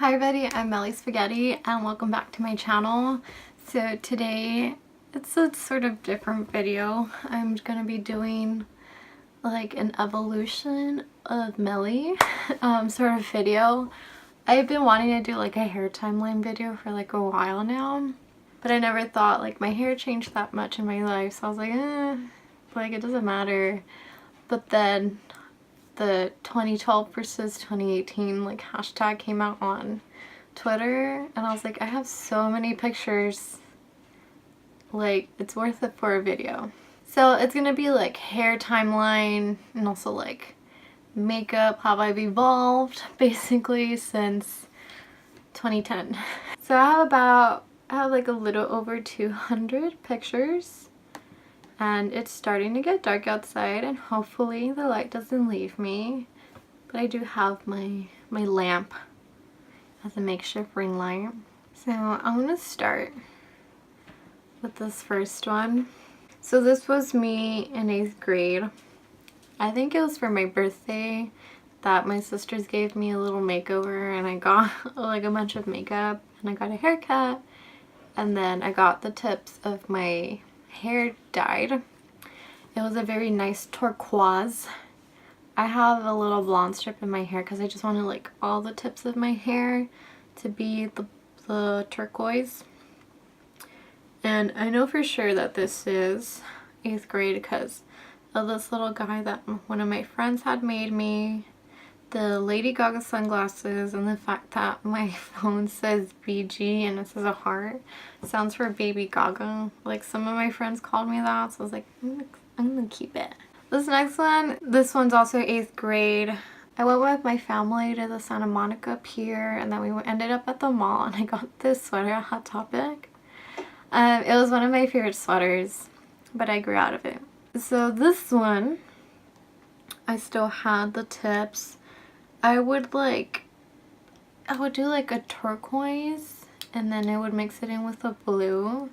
Hi everybody, I'm Meli Spaghetti and welcome back to my channel. So today it's a sort of different video. I'm gonna be doing like an evolution of Meli sort of video. I've been wanting to do like a hair timeline video for like a while now, but I never thought like my hair changed that much in my life, so I was like it doesn't matter. But then the 2012 versus 2018 like hashtag came out on Twitter and I was like, I have so many pictures, like it's worth it for a video. So it's gonna be like hair timeline and also like makeup, how I've evolved basically since 2010. So I have like a little over 200 pictures. And it's starting to get dark outside and hopefully the light doesn't leave me. But I do have my lamp as a makeshift ring light. So I'm gonna start with this first one. So this was me in 8th grade. I think it was for my birthday that my sisters gave me a little makeover and I got like a bunch of makeup and I got a haircut and then I got the tips of my hair dyed. It was a very nice turquoise. I have a little blonde strip in my hair because I just wanted like all the tips of my hair to be the turquoise. And I know for sure that this is 8th grade because of this little guy that one of my friends had made me, the Lady Gaga sunglasses, and the fact that my phone says BG and it says a heart. It sounds for Baby Gaga. Like some of my friends called me that, so I was like, I'm gonna keep it. This next one, this one's also 8th grade. I went with my family to the Santa Monica Pier and then we ended up at the mall and I got this sweater at Hot Topic. It was one of my favorite sweaters, but I grew out of it. So this one, I still had the tips. I would do like a turquoise and then I would mix it in with a blue.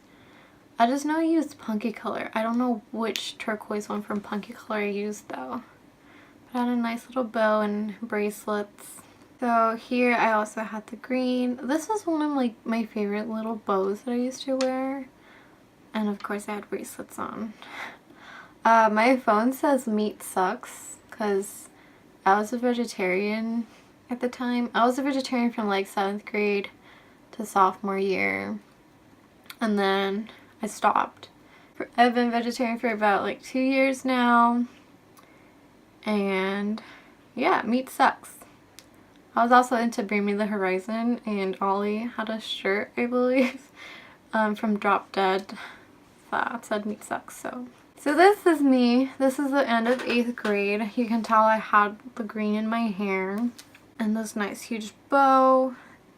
I just know I used Punky Color. I don't know which turquoise one from Punky Color I used though. But I had a nice little bow and bracelets. So here I also had the green. This was one of like my favorite little bows that I used to wear. And of course I had bracelets on. My phone says meat sucks because I was a vegetarian at the time. I was a vegetarian from like 7th grade to sophomore year. And then I stopped. I've been vegetarian for about like 2 years now. And yeah, meat sucks. I was also into Bring Me the Horizon and Ollie had a shirt, I believe, from Drop Dead that said meat sucks. So this is me. This is the end of 8th grade. You can tell I had the green in my hair and this nice huge bow.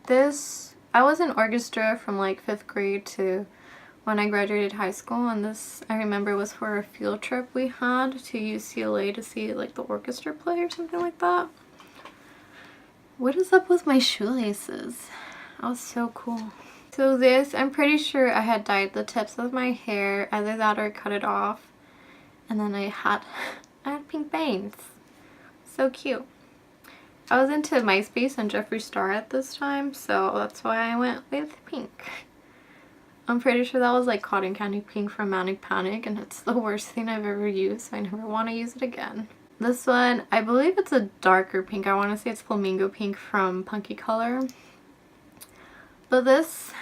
I was in orchestra from like 5th grade to when I graduated high school, and this I remember was for a field trip we had to UCLA to see like the orchestra play or something like that. What is up with my shoelaces? That was so cool. So this, I'm pretty sure I had dyed the tips of my hair, either that or cut it off. And then I had pink bangs. So cute. I was into MySpace and Jeffree Star at this time, so that's why I went with pink. I'm pretty sure that was like Cotton Candy Pink from Manic Panic, and it's the worst thing I've ever used, so I never want to use it again. This one, I believe it's a darker pink. I want to say it's Flamingo Pink from Punky Color. But this,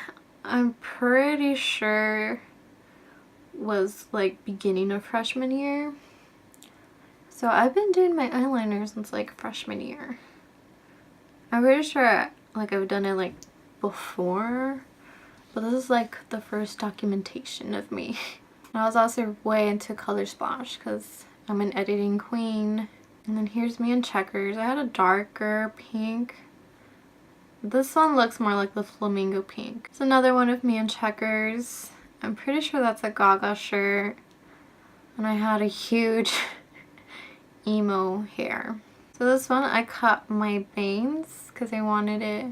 I'm pretty sure was like beginning of freshman year. So I've been doing my eyeliner since like freshman year. I'm pretty sure like I've done it like before, but this is like the first documentation of me. And I was also way into Color Splash because I'm an editing queen. And then here's me in Checkers. I had a darker pink. This one looks more like the Flamingo Pink. It's another one of me in Checkers. I'm pretty sure that's a Gaga shirt. And I had a huge emo hair. So this one I cut my bangs because I wanted it.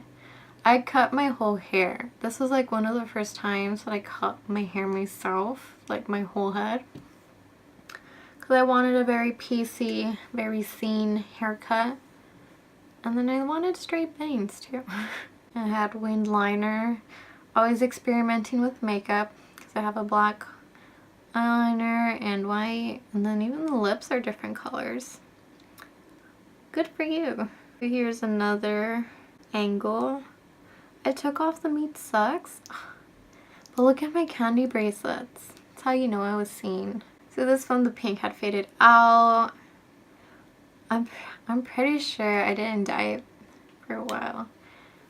I cut my whole hair. This was like one of the first times that I cut my hair myself, like my whole head. Because I wanted a very PC, very scene haircut. And then I wanted straight bangs too. I had winged liner. Always experimenting with makeup because I have a black eyeliner and white, and then even the lips are different colors. Good for you. Here's another angle. I took off the meat sucks, but look at my candy bracelets. That's how you know I was seen. So this one, the pink had faded out. I'm pretty sure I didn't dye it for a while.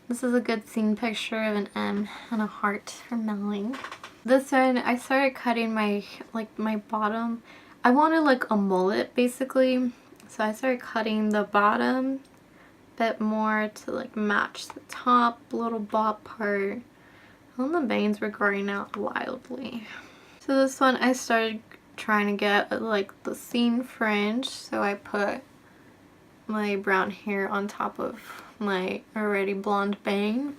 This is a good scene picture of an M and a heart for Meli. This one, I started cutting my bottom. I wanted like a mullet basically. So I started cutting the bottom a bit more to like match the top little bob part. And the bangs were growing out wildly. So this one I started trying to get like the seam fringe. So I put my brown hair on top of my already blonde bang.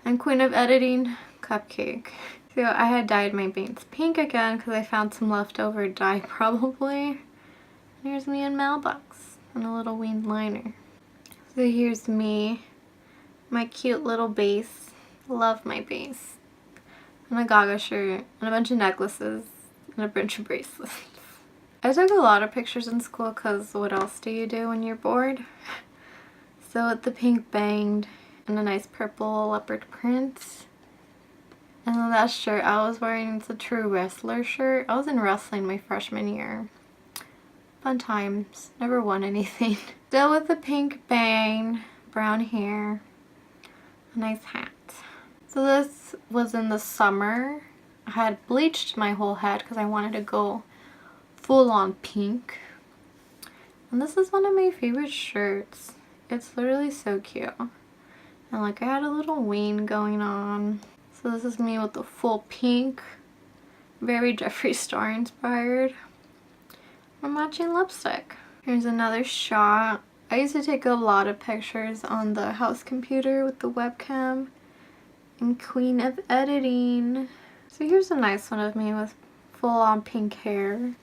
And queen of editing, cupcake. So I had dyed my bangs pink again because I found some leftover dye probably. Here's me in mailbox and a little winged liner. So here's me, my cute little base. Love my base. And a Gaga shirt and a bunch of necklaces and a bunch of bracelets. I took a lot of pictures in school because what else do you do when you're bored? So with the pink banged and a nice purple leopard print. And then that shirt I was wearing, it's a true wrestler shirt. I was in wrestling my freshman year. Fun times. Never won anything. Still with the pink bang, brown hair, a nice hat. So this was in the summer. I had bleached my whole head because I wanted to go full on pink. And this is one of my favorite shirts. It's literally so cute. And like I had a little wing going on. So this is me with the full pink. Very Jeffree Star inspired. A matching lipstick. Here's another shot. I used to take a lot of pictures on the house computer with the webcam. And queen of editing. So here's a nice one of me with full on pink hair.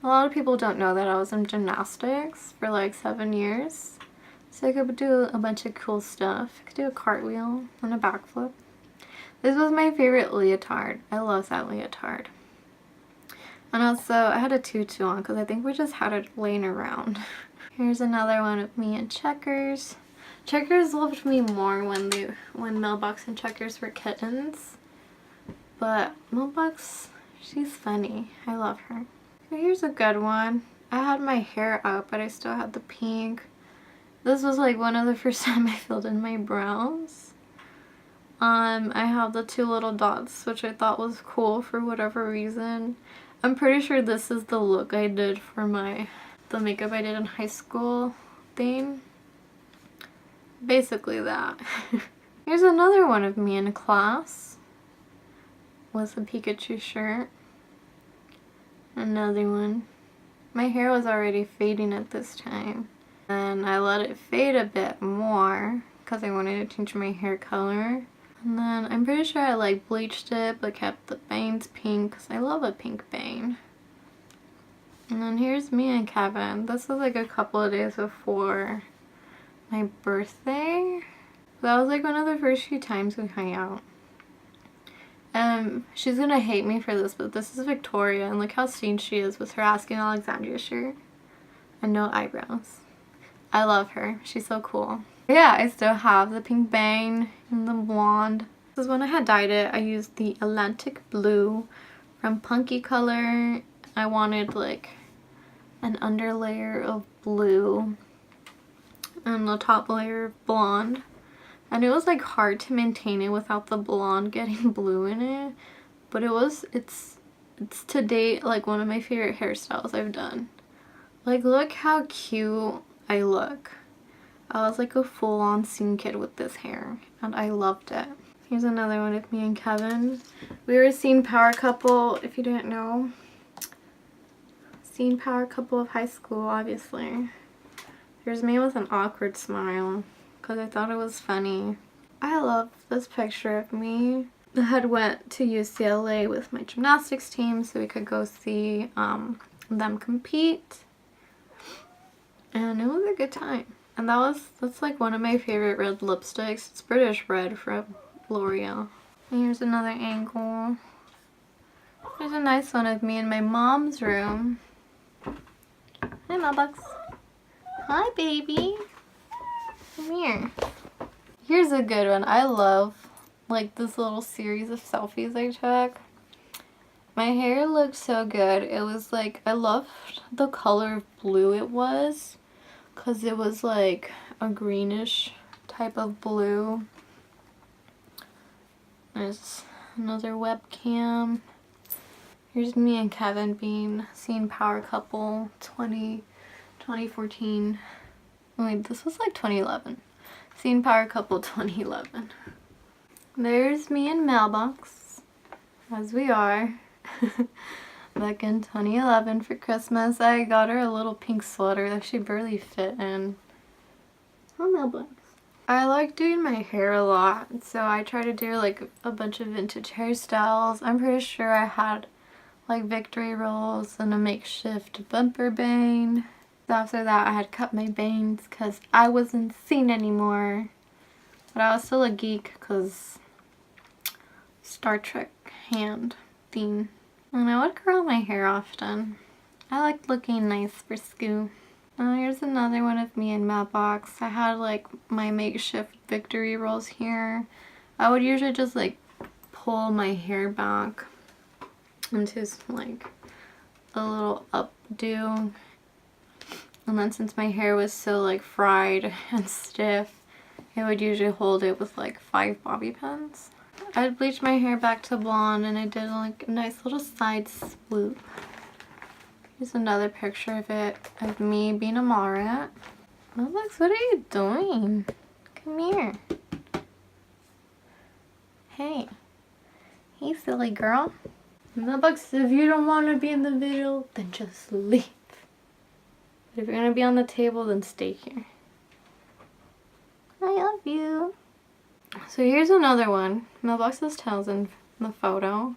A lot of people don't know that I was in gymnastics for like 7 years. So I could do a bunch of cool stuff. I could do a cartwheel and a backflip. This was my favorite leotard. I love that leotard. And also I had a tutu on because I think we just had it laying around. Here's another one of me in Checkers. Checkers loved me more when Mailbox and Checkers were kittens. But Mailbox, she's funny. I love her. Here's a good one. I had my hair up, but I still had the pink. This was like one of the first time I filled in my brows. I have the 2 little dots, which I thought was cool for whatever reason. I'm pretty sure this is the look I did for the makeup I did in high school thing. Basically that. Here's another one of me in class with a Pikachu shirt. Another one. My hair was already fading at this time. And I let it fade a bit more because I wanted to change my hair color. And then I'm pretty sure I like bleached it but kept the bangs pink because I love a pink bang. And then here's me and Kevin. This was like a couple of days before my birthday. That was like one of the first few times we hung out. She's gonna hate me for this, but this is Victoria, and look how stained she is with her Asking Alexandria shirt. And no eyebrows. I love her. She's so cool. But yeah, I still have the pink bang and the blonde. This is when I had dyed it. I used the Atlantic Blue from Punky Color. I wanted like an underlayer of blue and the top layer of blonde. And it was like hard to maintain it without the blonde getting blue in it. But it's to date like one of my favorite hairstyles I've done. Like look how cute I look. I was like a full-on scene kid with this hair and I loved it. Here's another one of me and Kevin. We were a scene power couple, if you didn't know. Scene power couple of high school, obviously. Here's me with an awkward smile because I thought it was funny. I love this picture of me. I had went to UCLA with my gymnastics team so we could go see them compete. And it was a good time. And that's like one of my favorite red lipsticks. It's British Red from L'Oreal. And here's another angle. There's a nice one of me in my mom's room. Hi, Mailbox. Hi, baby. Come here. Here's a good one. I love like this little series of selfies I took. My hair looked so good. It was like, I loved the color of blue it was, because it was like a greenish type of blue. There's another webcam. Here's me and Kevin being seen power couple 2014. Wait, this was like 2011. Seen power couple 2011. There's me and Mailbox, as we are. Back in 2011 for Christmas, I got her a little pink sweater that she barely fit in. Oh, Mailbox. I like doing my hair a lot, so I try to do like a bunch of vintage hairstyles. I'm pretty sure I had like victory rolls and a makeshift bumper bang. After that, I had cut my bangs because I wasn't seen anymore. But I was still a geek because Star Trek hand theme. And I would curl my hair often. I liked looking nice for school. Oh, here's another one of me in Mailbox. I had like my makeshift victory rolls here. I would usually just like pull my hair back into like a little updo. And then since my hair was so like fried and stiff, I would usually hold it with like 5 bobby pins. I'd bleach my hair back to blonde and I did like a nice little side swoop. Here's another picture of it, of me being a mall rat. Mailbox, what are you doing? Come here. Hey. Hey, silly girl. Mailbox, if you don't want to be in the video, then just leave. But if you're going to be on the table, then stay here. I love you. So here's another one. Mailbox's tails in the photo.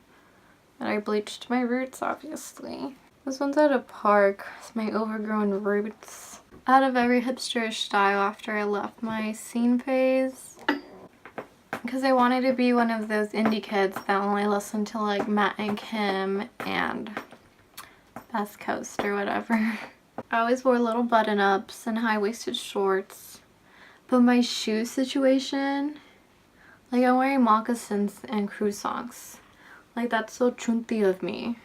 And I bleached my roots, obviously. This one's at a park. It's my overgrown roots. Out of every hipsterish style after I left my scene phase. Because I wanted to be one of those indie kids that only listened to like Matt and Kim and Best Coast or whatever. I always wore little button-ups and high-waisted shorts. But my shoe situation, like I'm wearing moccasins and crew socks. Like that's so chunty of me.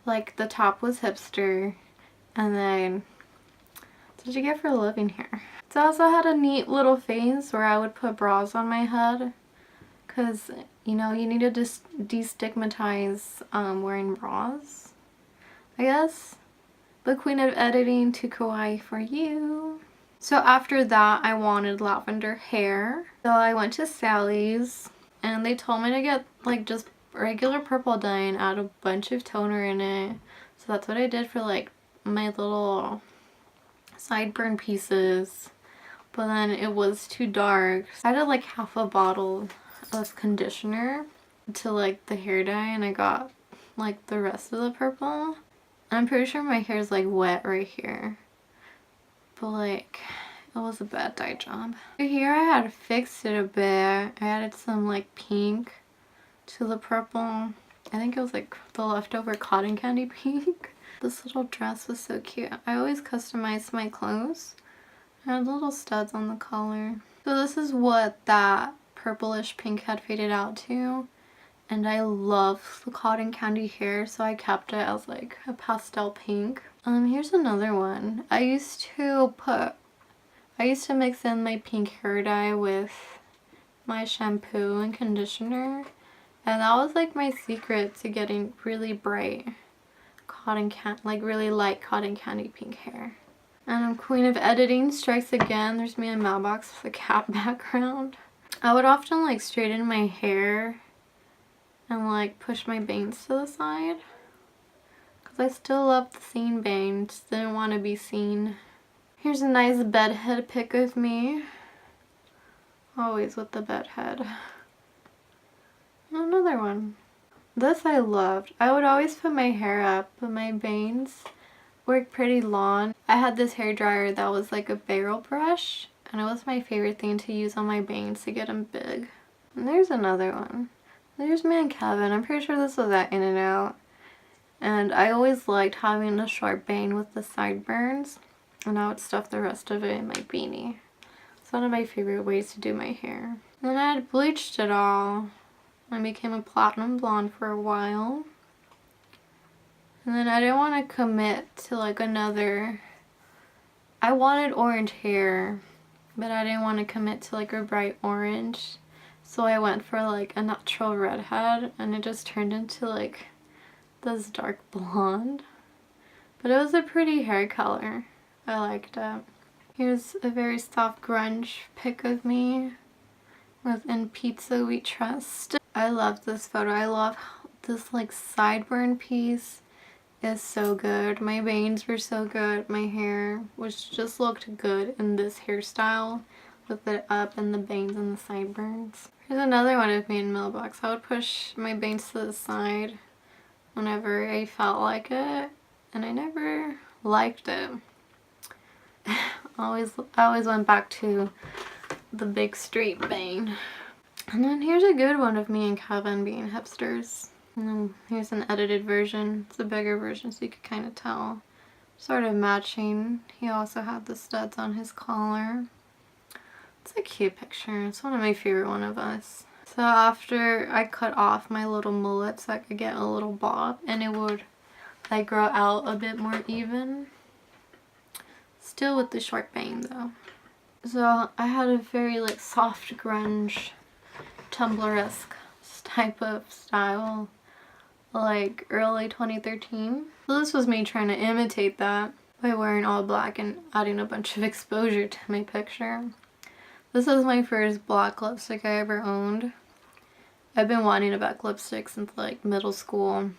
Like the top was hipster, and then what did you get for a living here? So I also had a neat little phase where I would put bras on my head, because you know you need to just destigmatize wearing bras, I guess. The queen of editing to kawaii for you. So after that I wanted lavender hair, so I went to Sally's and they told me to get like just regular purple dye and add a bunch of toner in it. So that's what I did for like my little sideburn pieces, but then it was too dark. So I added like half a bottle of conditioner to like the hair dye and I got like the rest of the purple. I'm pretty sure my hair is like wet right here, but like it was a bad dye job. Here I had to fix it a bit. I added some like pink to the purple. I think it was like the leftover cotton candy pink. This little dress was so cute. I always customize my clothes. I had little studs on the collar. So this is what that purplish pink had faded out to. And I love the cotton candy hair, so I kept it as like a pastel pink. Here's another one. I used to mix in my pink hair dye with my shampoo and conditioner. And that was like my secret to getting really bright really light cotton candy pink hair. And I'm queen of editing strikes again. There's me in Mailbox with a cat background. I would often like straighten my hair and like push my bangs to the side, because I still love the scene bangs. Didn't want to be seen. Here's a nice bed head pic of me. Always with the bed head. Another one. This I loved. I would always put my hair up, but my bangs work pretty long. I had this hair dryer that was like a barrel brush, and it was my favorite thing to use on my bangs to get them big. And there's another one. There's me and Kevin. I'm pretty sure this was at In-N-Out. And I always liked having a short bang with the sideburns, and I would stuff the rest of it in my beanie. It's one of my favorite ways to do my hair. And then I had bleached it all. I became a platinum blonde for a while. And then I didn't want to commit to like another... I wanted orange hair, but I didn't want to commit to like a bright orange. So I went for like a natural redhead, and it just turned into like this dark blonde. But it was a pretty hair color. I liked it. Here's a very soft grunge pic of me with In Pizza We Trust. I love this photo. I love this like sideburn piece. Is so good. My bangs were so good. My hair was just looked good in this hairstyle with it up and the bangs and the sideburns. Here's another one of me in mailbox. I would push my bangs to the side whenever I felt like it, and I never liked it. I always went back to the big straight bang. And then here's a good one of me and Kevin being hipsters. And then here's an edited version. It's a bigger version so you could kind of tell. Sort of matching. He also had the studs on his collar. It's a cute picture. It's one of my favorite one of us. So after I cut off my little mullet so I could get a little bob, and it would like grow out a bit more even. Still with the short bang though. So I had a very like soft grunge Tumblr-esque type of style like early 2013. So this was me trying to imitate that by wearing all black and adding a bunch of exposure to my picture. This is my first black lipstick I ever owned. I've been wanting a black lipstick since like middle school,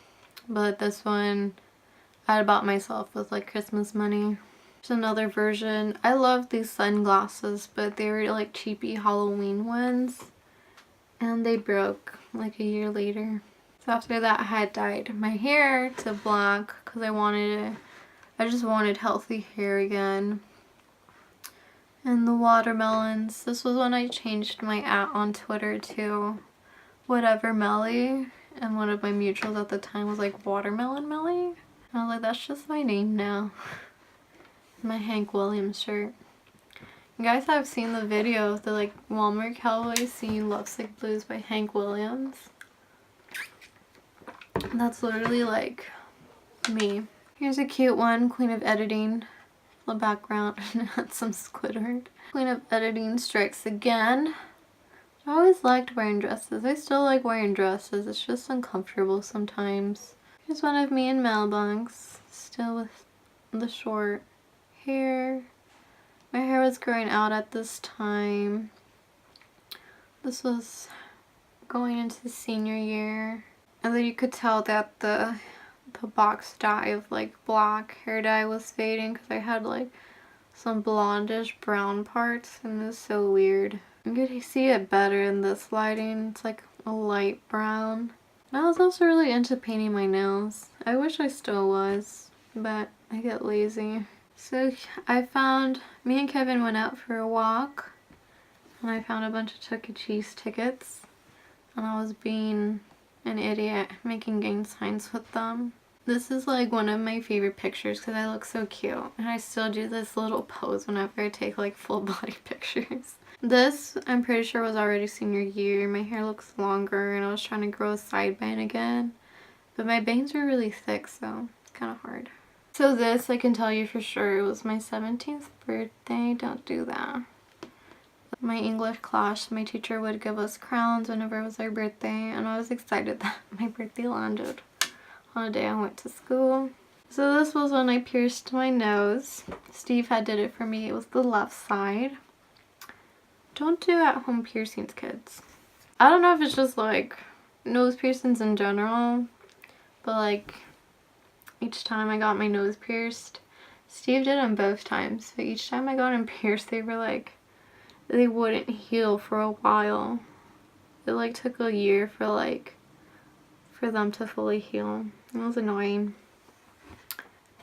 but this one I had bought myself with like Christmas money. There's another version. I love these sunglasses, but they were like cheapy Halloween ones, and they broke like a year later. So after that I had dyed my hair to black because I just wanted healthy hair again. And the watermelons. This was when I changed my @ on Twitter to whatever Meli, and one of my mutuals at the time was like Watermelon Meli. And I was like, that's just my name now. My Hank Williams shirt. You guys have seen the video of the like Walmart cowboy singing Lovesick Blues by Hank Williams. That's literally like me. Here's a cute one, Queen of Editing. The background had some Squidward. Queen of Editing strikes again. I always liked wearing dresses. I still like wearing dresses. It's just uncomfortable sometimes. Here's one of me in mailbox. Still with the short hair. My hair was growing out at this time. This was going into senior year. And then you could tell that the box dye of like black hair dye was fading because I had like some blondish brown parts, and it was so weird. You can see it better in this lighting. It's like a light brown. I was also really into painting my nails. I wish I still was, but I get lazy. So me and Kevin went out for a walk, and I found a bunch of Chuck E. Cheese tickets, and I was being an idiot making gang signs with them. This is like one of my favorite pictures because I look so cute, and I still do this little pose whenever I take like full body pictures. This, I'm pretty sure, was already senior year. My hair looks longer, and I was trying to grow a side bang again, but my bangs were really thick, so it's kind of hard. So this, I can tell you for sure, it was my 17th birthday. Don't do that. My English class, my teacher would give us crowns whenever it was our birthday, and I was excited that my birthday landed on a day I went to school. So this was when I pierced my nose. Steve had did it for me. It was the left side. Don't do at-home piercings, kids. I don't know if it's just like nose piercings in general, but like each time I got my nose pierced, Steve did them both times, but each time I got them pierced, they were like, they wouldn't heal for a while. It like took a year for them to fully heal. It was annoying.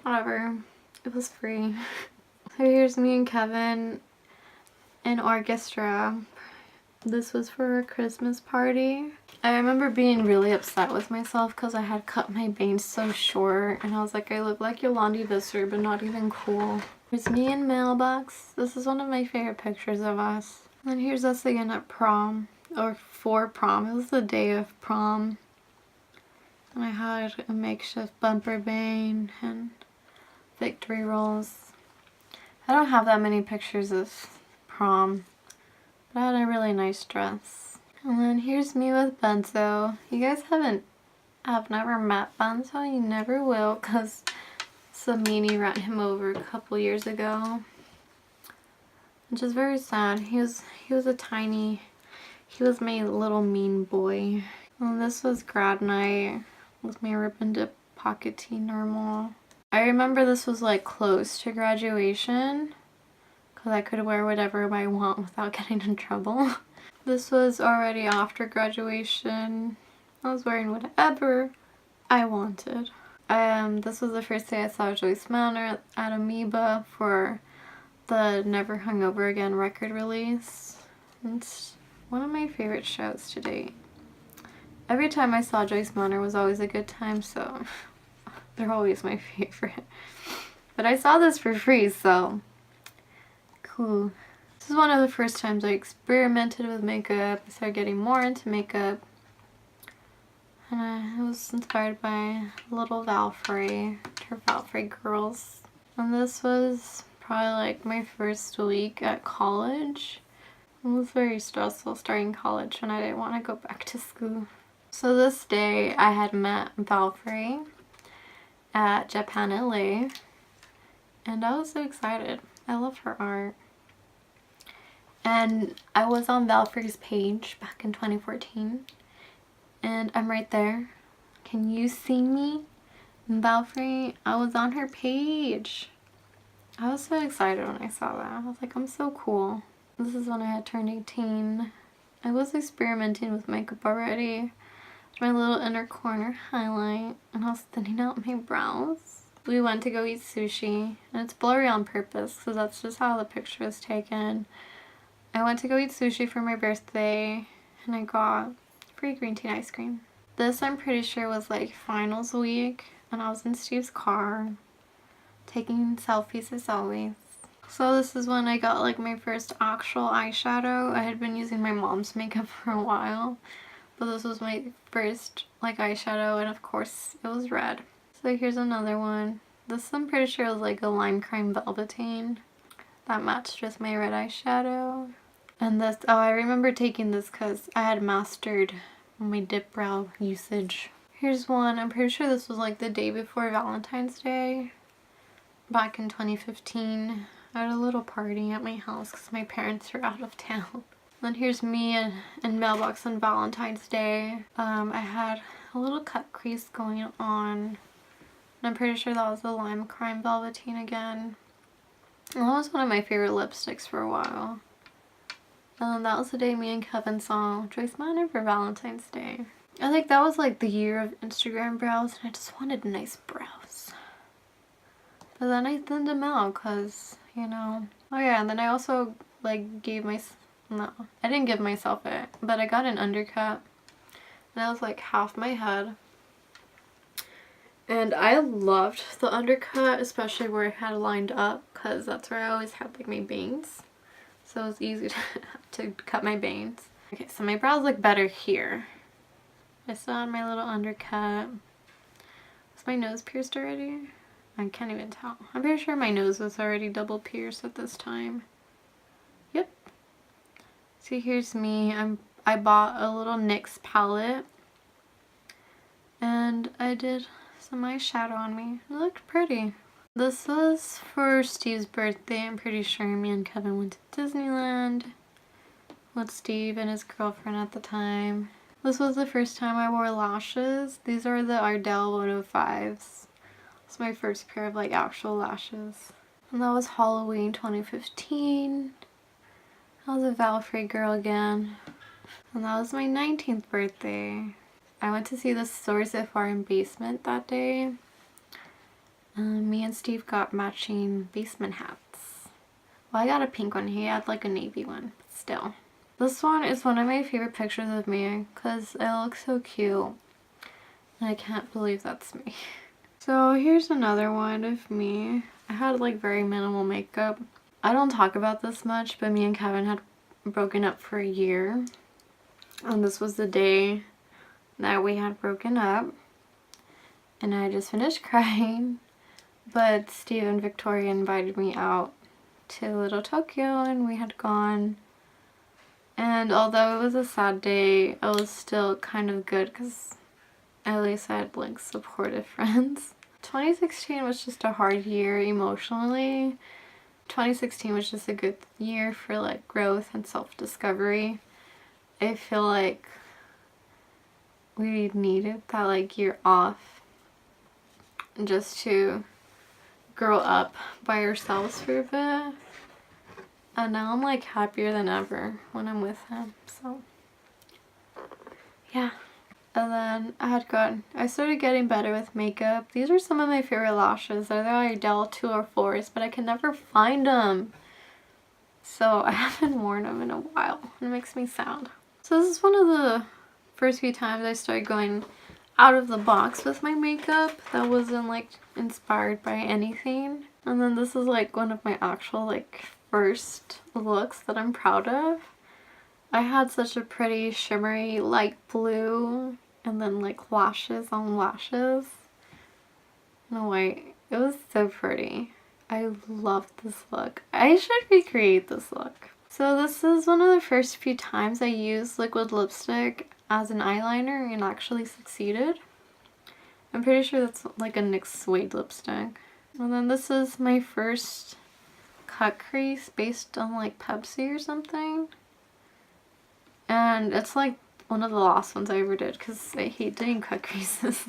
Whatever. It was free. So here's me and Kevin in orchestra. This was for a Christmas party. I remember being really upset with myself because I had cut my bangs so short and I was like, I look like Yolandi Visser, but not even cool. Here's me in Mailbox. This is one of my favorite pictures of us. And here's us again at prom, or for prom. It was the day of prom. And I had a makeshift bumper bang and victory rolls. I don't have that many pictures of prom, but I had a really nice dress. And then here's me with Benzo. You guys have never met Benzo, you never will, because Samini ran him over a couple years ago. Which is very sad. He was my little mean boy. And this was grad night with my ribbon dip pocket tee normal. I remember this was like close to graduation because I could wear whatever I want without getting in trouble. This was already after graduation. I was wearing whatever I wanted. This was the first day I saw Joyce Manor at Amoeba for the Never Hungover Again record release. It's one of my favorite shows to date. Every time I saw Joyce Manor was always a good time, so they're always my favorite. But I saw this for free, so cool. This is one of the first times I experimented with makeup. I started getting more into makeup. And it was inspired by Little Valkyrie, her Valkyrie girls. And this was probably like my first week at college. It was very stressful starting college when I didn't want to go back to school. So this day I had met Valkyrie at Japan LA and I was so excited. I love her art. And I was on Valkyrie's page back in 2014 and I'm right there. Can you see me? Valkyrie, I was on her page. I was so excited when I saw that. I was like, I'm so cool. This is when I had turned 18. I was experimenting with makeup already. My little inner corner highlight, and I was thinning out my brows. We went to go eat sushi, and it's blurry on purpose because that's just how the picture was taken. I went to go eat sushi for my birthday, and I got free green tea and ice cream. This I'm pretty sure was like finals week, and I was in Steve's car, taking selfies as always. So this is when I got like my first actual eyeshadow. I had been using my mom's makeup for a while. But this was my first like eyeshadow and of course it was red. So here's another one. This I'm pretty sure was like a lime crime velveteen that matched with my red eyeshadow. And this, oh I remember taking this because I had mastered my dip brow usage. Here's one, I'm pretty sure this was like the day before Valentine's Day back in 2015. I had a little party at my house because my parents were out of town. Then here's me in Mailbox on Valentine's Day. I had a little cut crease going on. And I'm pretty sure that was the Lime Crime Velveteen again. And that was one of my favorite lipsticks for a while. That was the day me and Kevin saw Joyce Manor for Valentine's Day. I think that was like the year of Instagram brows and I just wanted nice brows. But then I thinned them out because, you know. Oh yeah, and then I also like gave myself, no, I didn't give myself it, but I got an undercut. And I was like half my head. And I loved the undercut, especially where it had lined up because that's where I always had like my bangs. So it was easy to cut my bangs. Okay, so my brows look better here. I still had my little undercut. Is my nose pierced already? I can't even tell. I'm pretty sure my nose was already double pierced at this time. Yep. See, here's me. I bought a little NYX palette. And I did some eyeshadow on me. It looked pretty. This was for Steve's birthday. I'm pretty sure me and Kevin went to Disneyland with Steve and his girlfriend at the time. This was the first time I wore lashes. These are the Ardell 105s. It's my first pair of like actual lashes. And that was Halloween 2015. I was a Valkyrie girl again. And that was my 19th birthday. I went to see the Source FR in Basement that day. Me and Steve got matching basement hats. Well, I got a pink one. He had like a navy one, but still. This one is one of my favorite pictures of me because it looks so cute. And I can't believe that's me. So here's another one of me. I had like very minimal makeup. I don't talk about this much, but me and Kevin had broken up for a year. And this was the day that we had broken up. And I just finished crying. But Steve and Victoria invited me out to Little Tokyo and we had gone. And although it was a sad day, I was still kind of good because at least I had like supportive friends. 2016 was just a hard year emotionally. 2016 was just a good year for like growth and self-discovery. I feel like we needed that like year off just to grow up by ourselves for a bit. And now I'm like happier than ever when I'm with him, so yeah. And then I started getting better with makeup. These are some of my favorite lashes. They're the Idel 204s, but I can never find them. So I haven't worn them in a while. It makes me sad. So this is one of the first few times I started going out of the box with my makeup that wasn't like inspired by anything. And then this is like one of my actual like first looks that I'm proud of. I had such a pretty shimmery light blue and then like lashes on lashes and white. It was so pretty. I loved this look. I should recreate this look. So this is one of the first few times I used liquid lipstick as an eyeliner and actually succeeded. I'm pretty sure that's like a NYX suede lipstick. And then this is my first cut crease based on like Pepsi or something. And it's like one of the last ones I ever did because I hate doing cut creases.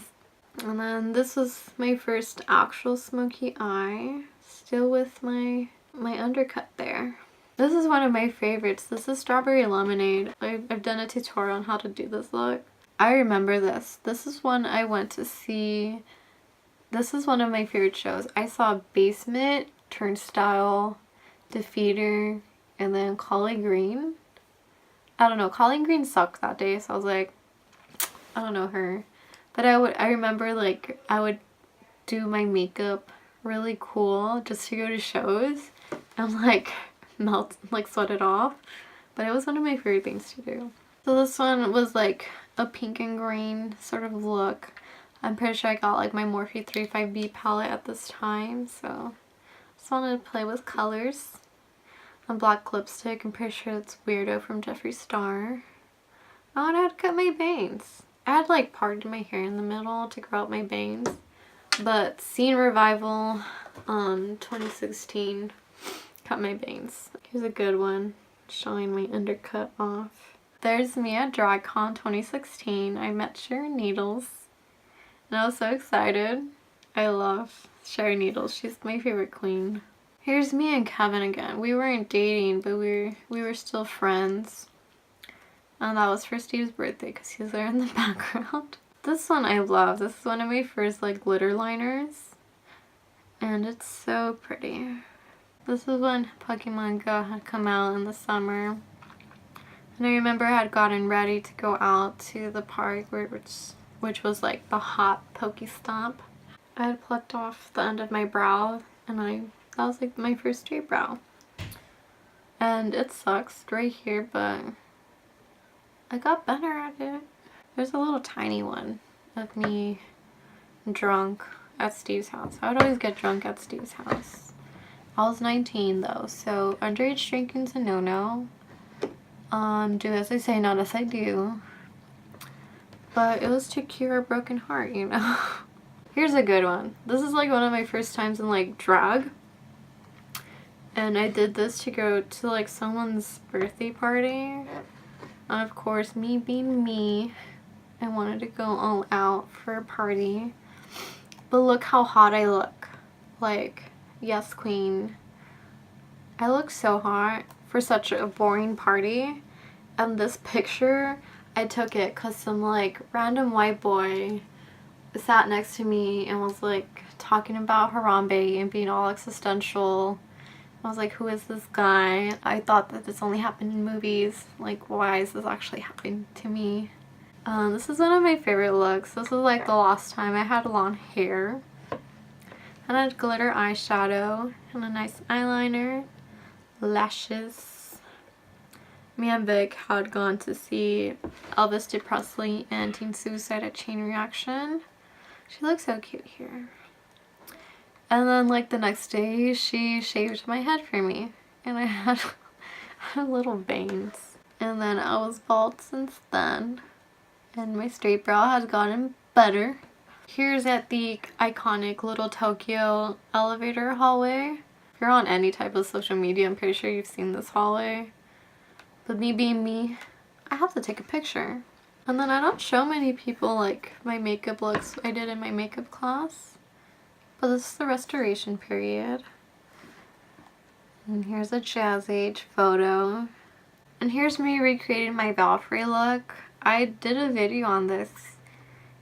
And then this was my first actual smoky eye. Still with my undercut there. This is one of my favorites. This is Strawberry Lemonade. I've done a tutorial on how to do this look. I remember this. This is one I went to see. This is one of my favorite shows. I saw Basement, Turnstile, Defeater, and then Colleen Green. I don't know, Colleen Green sucked that day, so I was like, I don't know her. But I remember like I would do my makeup really cool just to go to shows and like sweat it off. But it was one of my favorite things to do. So this one was like a pink and green sort of look. I'm pretty sure I got like my Morphe 35B palette at this time, so just wanted to play with colors. And black lipstick. I'm pretty sure it's Weirdo from Jeffree Star. Oh, and I had to cut my bangs. I had like parted my hair in the middle to grow out my bangs. But Scene Revival 2016 cut my bangs. Here's a good one showing my undercut off. There's me at DragCon 2016. I met Sharon Needles and I was so excited. I love Sharon Needles. She's my favorite queen. Here's me and Kevin again. We weren't dating, but we were still friends. And that was for Steve's birthday because he was there in the background. This one I love. This is one of my first like glitter liners. And it's so pretty. This is when Pokemon Go had come out in the summer. And I remember I had gotten ready to go out to the park which was like the hot Pokestop. I had plucked off the end of my brow and that was like my first straight brow. And it sucks right here, but I got better at it. There's a little tiny one of me drunk at Steve's house. I would always get drunk at Steve's house. I was 19 though, so underage drinking's a no-no. Do as I say, not as I do. But it was to cure a broken heart, you know. Here's a good one. This is like one of my first times in like drag. And I did this to go to like someone's birthday party. And of course, me being me, I wanted to go all out for a party. But look how hot I look. Like, yes queen. I look so hot for such a boring party. And this picture, I took it because some like random white boy sat next to me and was like talking about Harambe and being all existential. I was like, who is this guy? I thought that this only happened in movies. Like, why is this actually happening to me? This is one of my favorite looks. This was like the last time I had long hair. And I had glitter eyeshadow and a nice eyeliner, lashes. Me and Vic had gone to see Elvis Presley and Teen Suicide at Chain Reaction. She looks so cute here. And then like the next day she shaved my head for me and I had little bangs. And then I was bald since then and my straight brow has gotten better. Here's at the iconic Little Tokyo elevator hallway. If you're on any type of social media, I'm pretty sure you've seen this hallway. But me being me, I have to take a picture. And then I don't show many people like my makeup looks I did in my makeup class. But this is the restoration period. And here's a Jazz Age photo. And here's me recreating my Valkyrie look. I did a video on this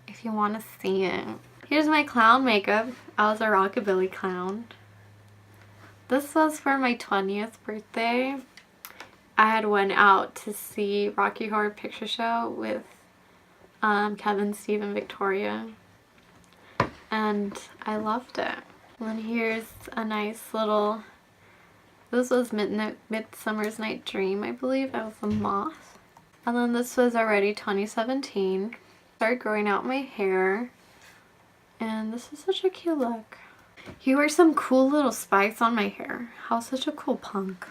if you want to see it. Here's my clown makeup. I was a rockabilly clown. This was for my 20th birthday. I had went out to see Rocky Horror Picture Show with Kevin, Steve, and Victoria. And I loved it. And then here's a nice little, this was Midsummer's Night Dream, I believe. I was a moth. And then this was already 2017. Started growing out my hair. And this is such a cute look. He wears some cool little spikes on my hair. How such a cool punk.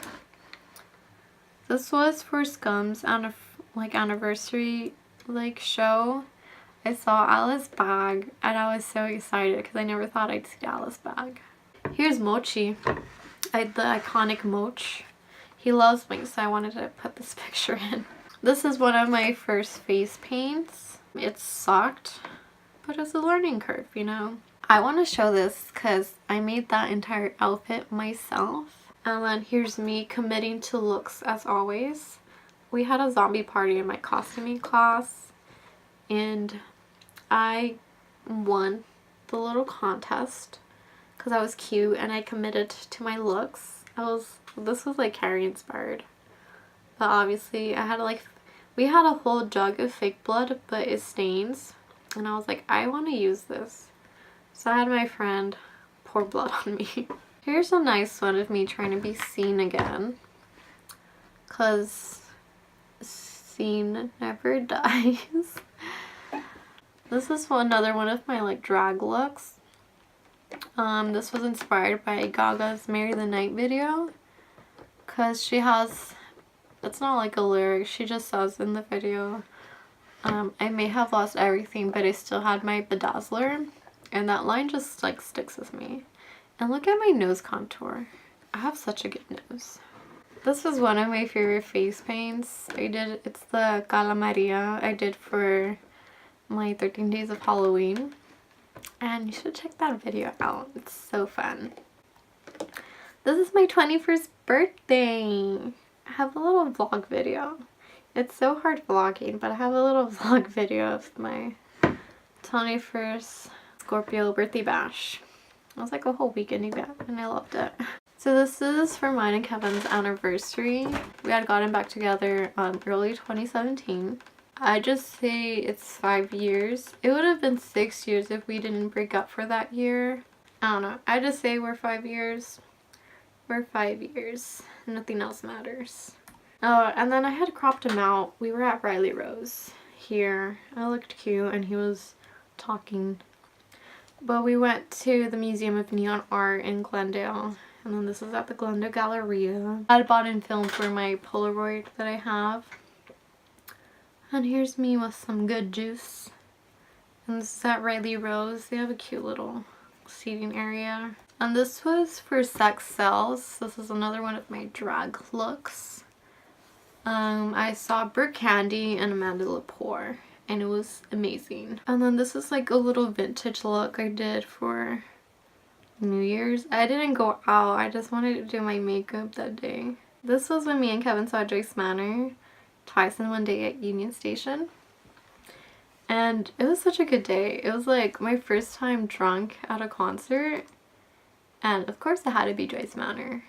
This was for Scum's anniversary show. I saw Alice bag and I was so excited because I never thought I'd see Alice bag. Here's Mochi. The iconic Moch. He loves me, so I wanted to put this picture in. This is one of my first face paints. It sucked, but it's a learning curve, you know. I want to show this because I made that entire outfit myself. And then here's me committing to looks as always. We had a zombie party in my costuming class and I won the little contest because I was cute and I committed to my looks. This was like Carrie inspired. But obviously I had we had a whole jug of fake blood, but it stains. And I was like, I want to use this. So I had my friend pour blood on me. Here's a nice one of me trying to be seen again. Because seen never dies. This is another one of my drag looks. This was inspired by Gaga's Marry the Night video. Because she has, it's not like a lyric, she just says in the video, I may have lost everything, but I still had my bedazzler. And that line just sticks with me. And look at my nose contour. I have such a good nose. This was one of my favorite face paints. It's the Gala Maria I did for my 13 Days of Halloween. And you should check that video out. It's so fun. This is my 21st birthday. I have a little vlog video. It's so hard vlogging, but I have a little vlog video of my 21st Scorpio birthday bash. It was like a whole weekend event and I loved it. So this is for mine and Kevin's anniversary. We had gotten back together early 2017. I just say it's 5 years. It would have been 6 years if we didn't break up for that year. I don't know. I just say we're 5 years. We're 5 years. Nothing else matters. Oh, and then I had cropped him out. We were at Riley Rose here. I looked cute and he was talking. But we went to the Museum of Neon Art in Glendale. And then this is at the Glendale Galleria. I bought in film for my Polaroid that I have. And here's me with some good juice. And this is at Riley Rose. They have a cute little seating area. And this was for Sex Sells. This is another one of my drag looks. I saw Brooke Candy and Amanda Lepore. And it was amazing. And then this is like a little vintage look I did for New Year's. I didn't go out. I just wanted to do my makeup that day. This was when me and Kevin saw Joyce Manor twice in one day at Union Station. And it was such a good day. It was like my first time drunk at a concert. And of course it had to be Joyce Manor.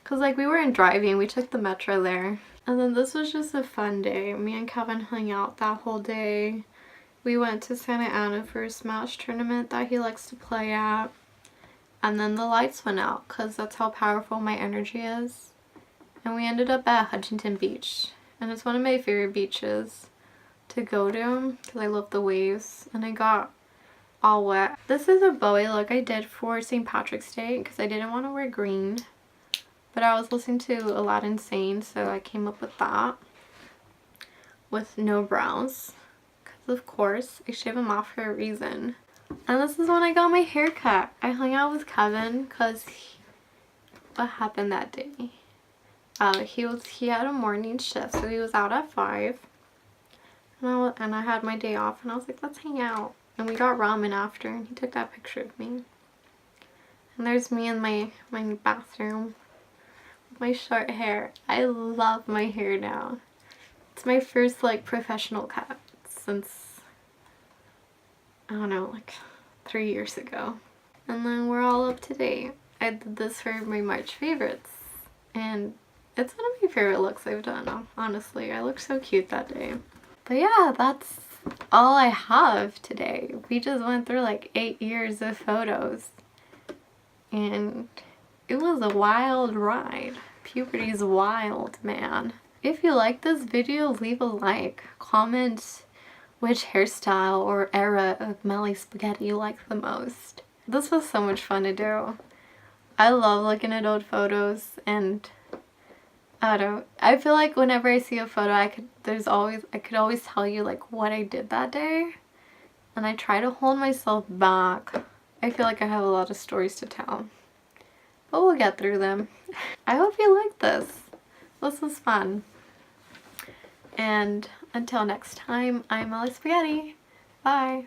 Cause like we weren't driving, we took the metro there. And then this was just a fun day. Me and Kevin hung out that whole day. We went to Santa Ana for a Smash tournament that he likes to play at. And then the lights went out because that's how powerful my energy is. And we ended up at Huntington Beach. And it's one of my favorite beaches to go to because I love the waves. And I got all wet. This is a Bowie look I did for St. Patrick's Day because I didn't want to wear green. But I was listening to Aladdin Sane, so I came up with that. With no brows. Because of course, I shave them off for a reason. And this is when I got my hair cut. I hung out with Kevin because what happened that day? He had a morning shift, so he was out at 5. And I had my day off, and I was like, let's hang out. And we got ramen after, and he took that picture of me. And there's me in my bathroom with my short hair. I love my hair now. It's my first like professional cut since, I don't know, like 3 years ago. And then we're all up to date. I did this for my March favorites, and it's one of my favorite looks I've done, honestly. I looked so cute that day. But yeah, that's all I have today. We just went through like 8 years of photos, and it was a wild ride. Puberty's wild, man. If you like this video, leave a like. Comment which hairstyle or era of Meli spaghetti you like the most. This was so much fun to do. I love looking at old photos, and I don't know, I feel like whenever I see a photo I could always tell you like what I did that day, and I try to hold myself back. I feel like I have a lot of stories to tell, but we'll get through them. I hope you liked this. This was fun. And until next time, I'm Meli Spaghetti. Bye.